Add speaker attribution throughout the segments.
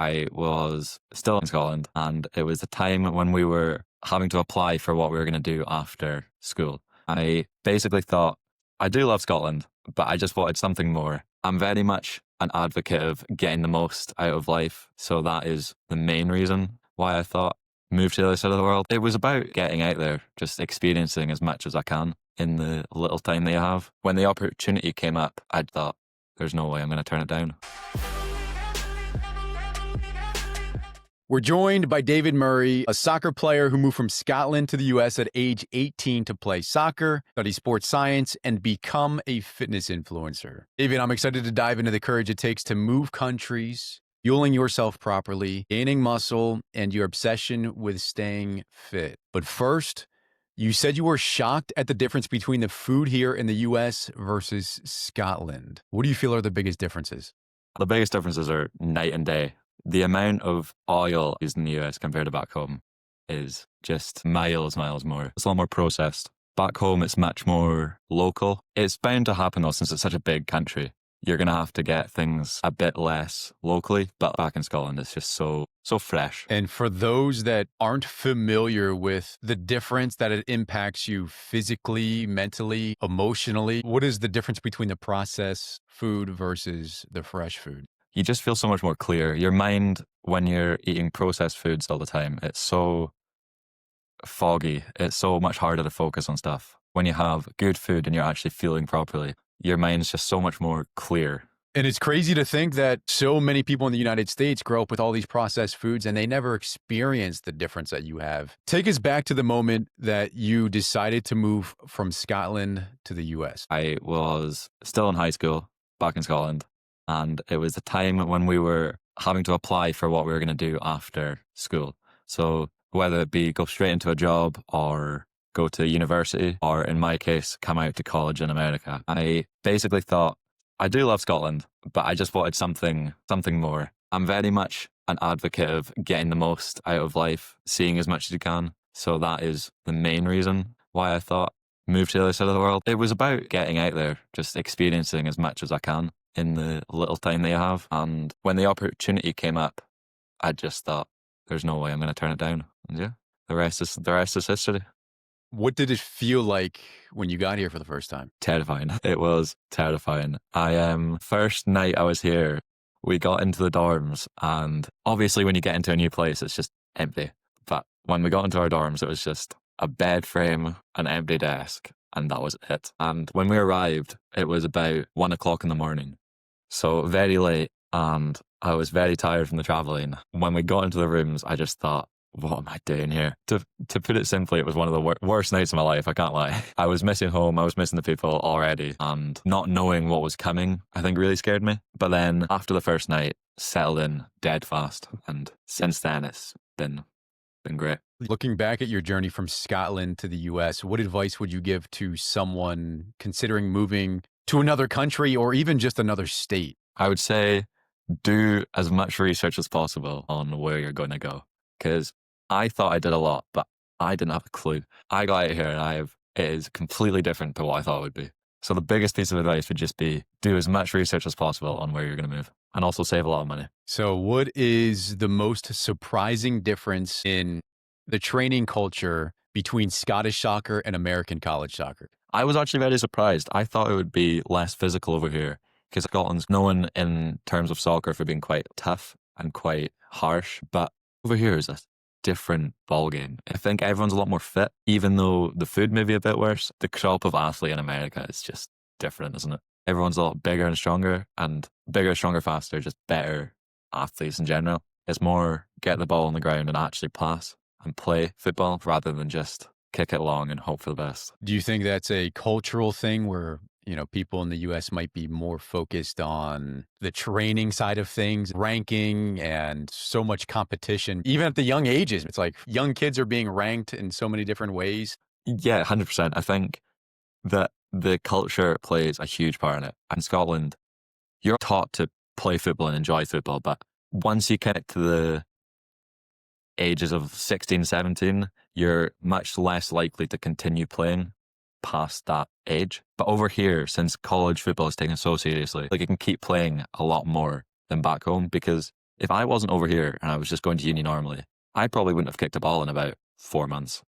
Speaker 1: I was still in Scotland, and it was the time when we were having to apply for what we were going to do after school. I basically thought, I do love Scotland, but I just wanted something more. I'm very much an advocate of getting the most out of life, so that is the main reason why I thought move to the other side of the world. It was about getting out there, just experiencing as much as I can in the little time that you have. When the opportunity came up, I thought, there's no way I'm going to turn it down.
Speaker 2: We're joined by David Murray, a soccer player who moved from Scotland to the US at age 18 to play soccer, study sports science, and become a fitness influencer. David, I'm excited to dive into the courage it takes to move countries, fueling yourself properly, gaining muscle, and your obsession with staying fit. But first, you said you were shocked at the difference between the food here in the US versus Scotland. What do you feel are the biggest differences?
Speaker 1: The biggest differences are night and day. The amount of oil used in the US compared to back home is just miles more. It's a lot more processed. Back home, it's much more local. It's bound to happen though, since it's such a big country. You're going to have to get things a bit less locally, but back in Scotland, it's just so fresh.
Speaker 2: And for those that aren't familiar with the difference that it impacts you physically, mentally, emotionally, what is the difference between the processed food versus the fresh food?
Speaker 1: You just feel so much more clear. Your mind, when you're eating processed foods all the time, it's so foggy. It's so much harder to focus on stuff. When you have good food and you're actually feeling properly, your mind's just so much more clear.
Speaker 2: And it's crazy to think that so many people in the United States grow up with all these processed foods and they never experience the difference that you have. Take us back to the moment that you decided to move from Scotland to the US.
Speaker 1: I was still in high school back in Scotland, and it was the time when we were having to apply for what we were going to do after school. So whether it be go straight into a job or go to university, or in my case, come out to college in America. I basically thought, I do love Scotland, but I just wanted something more. I'm very much an advocate of getting the most out of life, seeing as much as you can. So that is the main reason why I thought move to the other side of the world. It was about getting out there, just experiencing as much as I can in the little time that you have. And when the opportunity came up, I just thought, there's no way I'm going to turn it down. And yeah, the rest is history.
Speaker 2: What did it feel like when you got here for the first time?
Speaker 1: Terrifying. It was terrifying. First night I was here, we got into the dorms, and obviously when you get into a new place, it's just empty. But when we got into our dorms, it was just a bed frame, an empty desk, and that was it. And when we arrived, it was about 1 o'clock in the morning. So very late, and I was very tired from the traveling. When we got into the rooms, I just thought, what am I doing here? To put it simply, it was one of the worst nights of my life, I can't lie. I was missing home, I was missing the people already, and not knowing what was coming, I think really scared me. But then after the first night, settled in dead fast, and since then it's been great.
Speaker 2: Looking back at your journey from Scotland to the US, what advice would you give to someone considering moving to another country or even just another state?
Speaker 1: I would say do as much research as possible on where you're going to go, because I thought I did a lot, but I didn't have a clue. I got out here and it is completely different to what I thought it would be. So the biggest piece of advice would just be do as much research as possible on where you're going to move, and also save a lot of money.
Speaker 2: So what is the most surprising difference in the training culture between Scottish soccer and American college soccer?
Speaker 1: I was actually very surprised. I thought it would be less physical over here, because Scotland's known in terms of soccer for being quite tough and quite harsh, but over here is a different ballgame. I think everyone's a lot more fit, even though the food may be a bit worse. The crop of athlete in America is just different, isn't it? Everyone's a lot bigger and stronger, faster, just better athletes in general. It's more get the ball on the ground and actually pass and play football rather than just kick it long and hope for the best.
Speaker 2: Do you think that's a cultural thing where people in the US might be more focused on the training side of things, ranking, and so much competition, even at the young ages? It's like young kids are being ranked in so many different ways.
Speaker 1: Yeah, 100%. I think that the culture plays a huge part in it. In Scotland, you're taught to play football and enjoy football, but once you get to the ages of 16, 17, you're much less likely to continue playing past that age. But over here, since college football is taken so seriously, like you can keep playing a lot more than back home, because If I wasn't over here and I was just going to uni normally, I probably wouldn't have kicked a ball in about 4 months.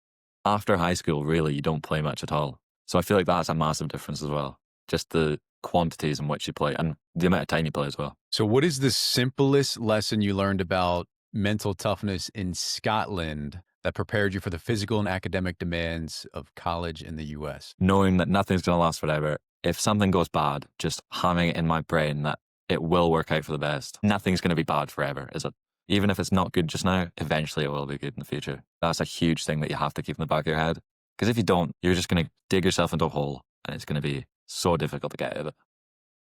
Speaker 1: After high school, really, you don't play much at all. So I feel like that's a massive difference as well. Just the quantities in which you play and the amount of time you play as well.
Speaker 2: So, what is the simplest lesson you learned about mental toughness in Scotland that prepared you for the physical and academic demands of college in the US?
Speaker 1: Knowing that nothing's going to last forever. If something goes bad, just having it in my brain that it will work out for the best. Nothing's going to be bad forever, is it? Even if it's not good just now, eventually it will be good in the future. That's a huge thing that you have to keep in the back of your head. Because if you don't, you're just going to dig yourself into a hole and it's going to be so difficult to get out of it.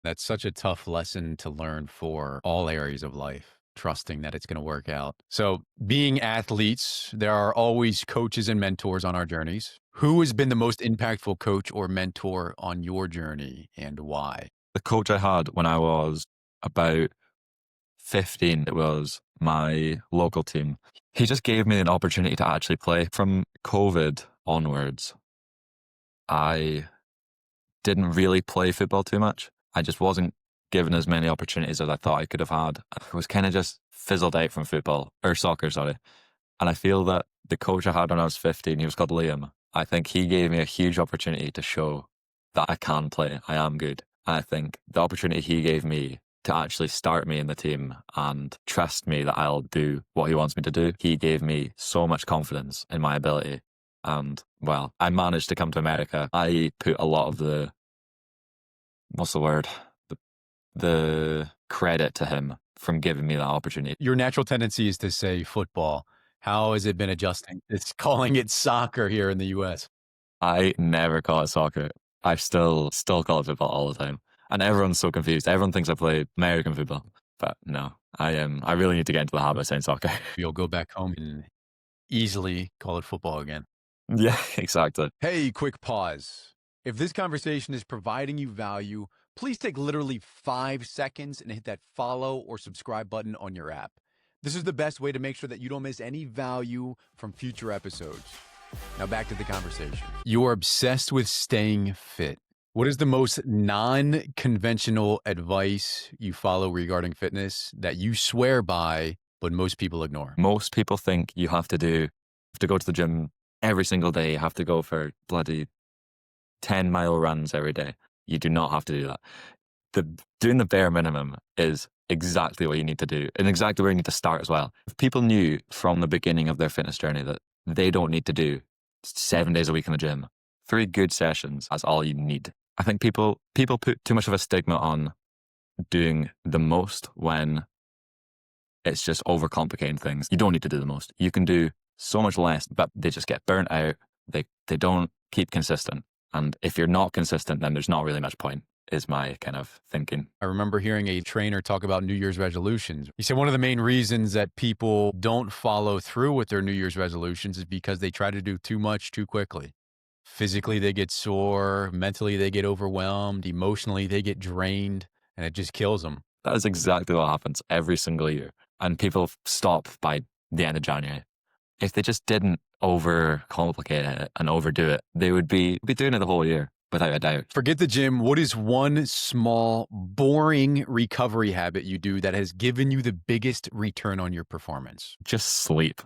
Speaker 2: That's such a tough lesson to learn for all areas of life, trusting that it's going to work out. So, being athletes, there are always coaches and mentors on our journeys. Who has been the most impactful coach or mentor on your journey and why?
Speaker 1: The coach I had when I was about 15, it was my local team. He just gave me an opportunity to actually play. From COVID onwards, I didn't really play football too much. I just wasn't given as many opportunities as I thought I could have had. I was kind of just fizzled out from football, or soccer, sorry. And I feel that the coach I had when I was 15, he was called Liam. I think he gave me a huge opportunity to show that I can play. I am good. And I think the opportunity he gave me to actually start me in the team and trust me that I'll do what he wants me to do, he gave me so much confidence in my ability. And, well, I managed to come to America. I put a lot of the, what's the word? The credit to him from giving me that opportunity.
Speaker 2: Your natural tendency is to say football. How has it been adjusting? It's calling it soccer here in the US.
Speaker 1: I never call it soccer. I still call it football all the time. And everyone's so confused. Everyone thinks I play American football. But no, I really need to get into the habit of saying soccer.
Speaker 2: You'll go back home and easily call it football again.
Speaker 1: Yeah, exactly.
Speaker 2: Hey, quick pause. If this conversation is providing you value, please take literally 5 seconds and hit that follow or subscribe button on your app. This is the best way to make sure that you don't miss any value from future episodes. Now back to the conversation. You are obsessed with staying fit. What is the most non-conventional advice you follow regarding fitness that you swear by, but most people ignore?
Speaker 1: Most people think you have to go to the gym every single day. You have to go for bloody 10-mile runs every day. You do not have to do that. Doing the bare minimum is exactly what you need to do and exactly where you need to start as well. If people knew from the beginning of their fitness journey that they don't need to do 7 days a week in the gym, 3 good sessions, that's all you need. I think people put too much of a stigma on doing the most when it's just overcomplicating things. You don't need to do the most. You can do so much less, but they just get burnt out. They don't keep consistent. And if you're not consistent, then there's not really much point, is my kind of thinking.
Speaker 2: I remember hearing a trainer talk about New Year's resolutions. He said one of the main reasons that people don't follow through with their New Year's resolutions is because they try to do too much too quickly. Physically, they get sore. Mentally, they get overwhelmed. Emotionally, they get drained, and it just kills them.
Speaker 1: That is exactly what happens every single year. And people stop by the end of January. If they just didn't overcomplicate it and overdo it, they would be doing it the whole year, without a doubt.
Speaker 2: Forget the gym. What is one small, boring recovery habit you do that has given you the biggest return on your performance?
Speaker 1: Just sleep.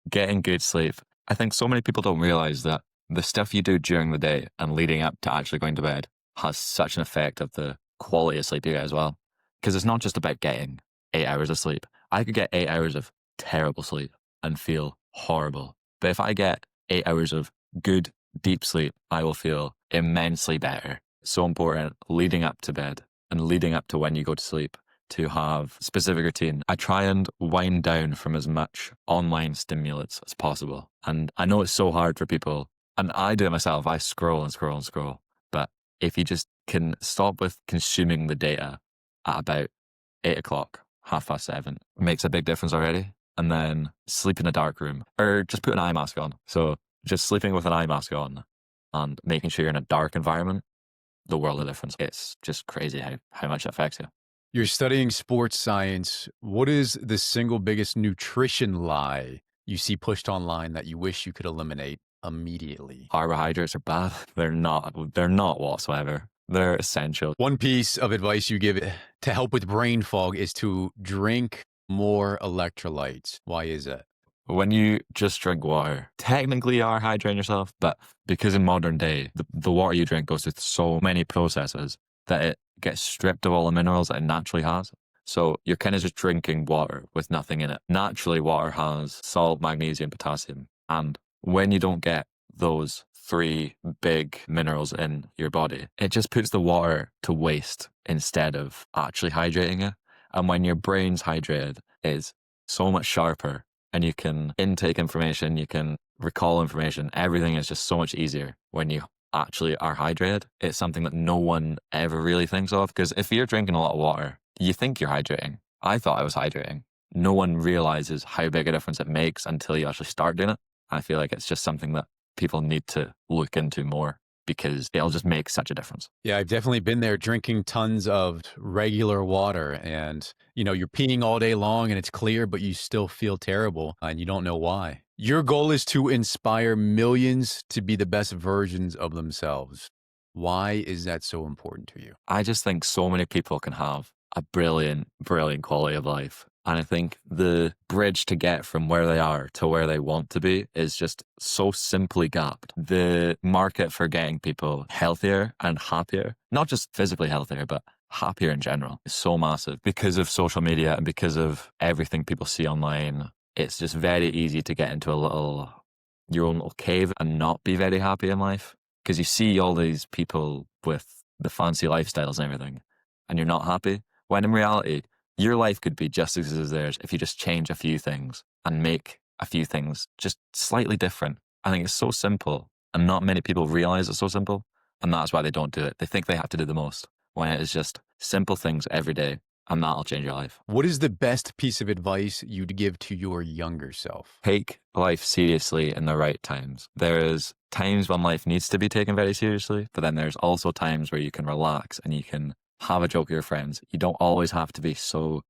Speaker 1: Getting good sleep. I think so many people don't realize that the stuff you do during the day and leading up to actually going to bed has such an effect of the quality of sleep you get as well. Because it's not just about getting 8 hours of sleep. I could get 8 hours of terrible sleep and feel horrible. But if I get 8 hours of good, deep sleep, I will feel immensely better. So important leading up to bed and leading up to when you go to sleep to have a specific routine. I try and wind down from as much online stimulants as possible. And I know it's so hard for people. And I do it myself. I scroll and scroll and scroll. But if you just can stop with consuming the data at about 8 o'clock, 7:30, it makes a big difference already. And then sleep in a dark room or just put an eye mask on. So just sleeping with an eye mask on and making sure you're in a dark environment, the world of difference. It's just crazy how much it affects you.
Speaker 2: You're studying sports science. What is the single biggest nutrition lie you see pushed online that you wish you could eliminate immediately?
Speaker 1: Carbohydrates are bad. They're not whatsoever. They're essential.
Speaker 2: One piece of advice you give to help with brain fog is to drink more electrolytes. Why is that?
Speaker 1: When you just drink water, technically you are hydrating yourself, but because in modern day, the water you drink goes through so many processes that it gets stripped of all the minerals that it naturally has. So you're kind of just drinking water with nothing in it. Naturally, water has salt, magnesium, potassium. And when you don't get those three big minerals in your body, it just puts the water to waste instead of actually hydrating it. And when your brain's hydrated, it's so much sharper and you can intake information, you can recall information. Everything is just so much easier when you actually are hydrated. It's something that no one ever really thinks of, because if you're drinking a lot of water, you think you're hydrating. I thought I was hydrating. No one realizes how big a difference it makes until you actually start doing it. I feel like it's just something that people need to look into more, because it'll just make such a difference.
Speaker 2: Yeah, I've definitely been there drinking tons of regular water and, you're peeing all day long and it's clear, but you still feel terrible and you don't know why. Your goal is to inspire millions to be the best versions of themselves. Why is that so important to you?
Speaker 1: I just think so many people can have a brilliant, brilliant quality of life. And I think the bridge to get from where they are to where they want to be is just so simply gapped. The market for getting people healthier and happier, not just physically healthier, but happier in general, is so massive because of social media and because of everything people see online. It's just very easy to get into your own little cave and not be very happy in life, because you see all these people with the fancy lifestyles and everything, and you're not happy. When in reality, your life could be just as good as theirs if you just change a few things and make a few things just slightly different. I think it's so simple, and not many people realize it's so simple, and that's why they don't do it. They think they have to do the most, when it is just simple things every day, and that'll change your life.
Speaker 2: What is the best piece of advice you'd give to your younger self?
Speaker 1: Take life seriously in the right times. There's times when life needs to be taken very seriously, but then there's also times where you can relax and you can have a joke with your friends. You don't always have to be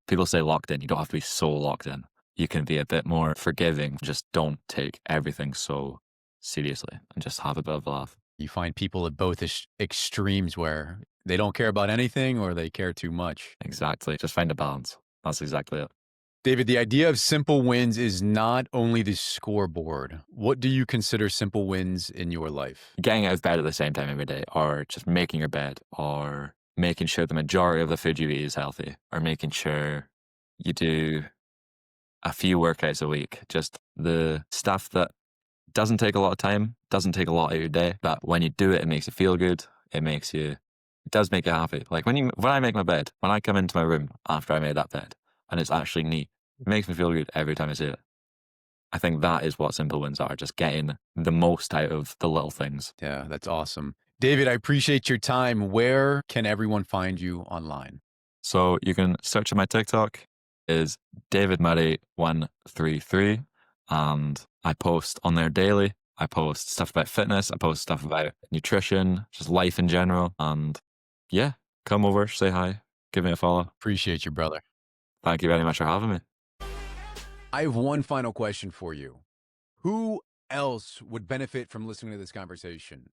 Speaker 1: people say locked in. You don't have to be so locked in. You can be a bit more forgiving. Just don't take everything so seriously and just have a bit of a laugh.
Speaker 2: You find people at both extremes where they don't care about anything or they care too much.
Speaker 1: Exactly. Just find a balance. That's exactly it.
Speaker 2: David, the idea of simple wins is not only the scoreboard. What do you consider simple wins in your life?
Speaker 1: Getting out of bed at the same time every day, or just making your bed, or making sure the majority of the food you eat is healthy, or making sure you do a few workouts a week. Just the stuff that doesn't take a lot of time, doesn't take a lot of your day, but when you do it, it makes you feel good. It does make you happy. Like when I make my bed, when I come into my room after I made that bed and it's actually neat, it makes me feel good every time I see it. I think that is what simple wins are, just getting the most out of the little things.
Speaker 2: Yeah, that's awesome. David, I appreciate your time. Where can everyone find you online?
Speaker 1: So you can search on my TikTok is David Murray 133, and I post on there daily. I post stuff about fitness. I post stuff about nutrition, just life in general. And yeah, come over, say hi, give me a follow.
Speaker 2: Appreciate you, brother.
Speaker 1: Thank you very much for having me.
Speaker 2: I have one final question for you. Who else would benefit from listening to this conversation?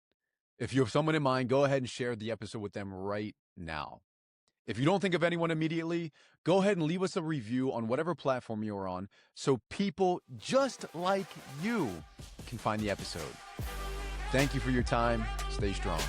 Speaker 2: If you have someone in mind, go ahead and share the episode with them right now. If you don't think of anyone immediately, go ahead and leave us a review on whatever platform you're on so people just like you can find the episode. Thank you for your time. Stay strong.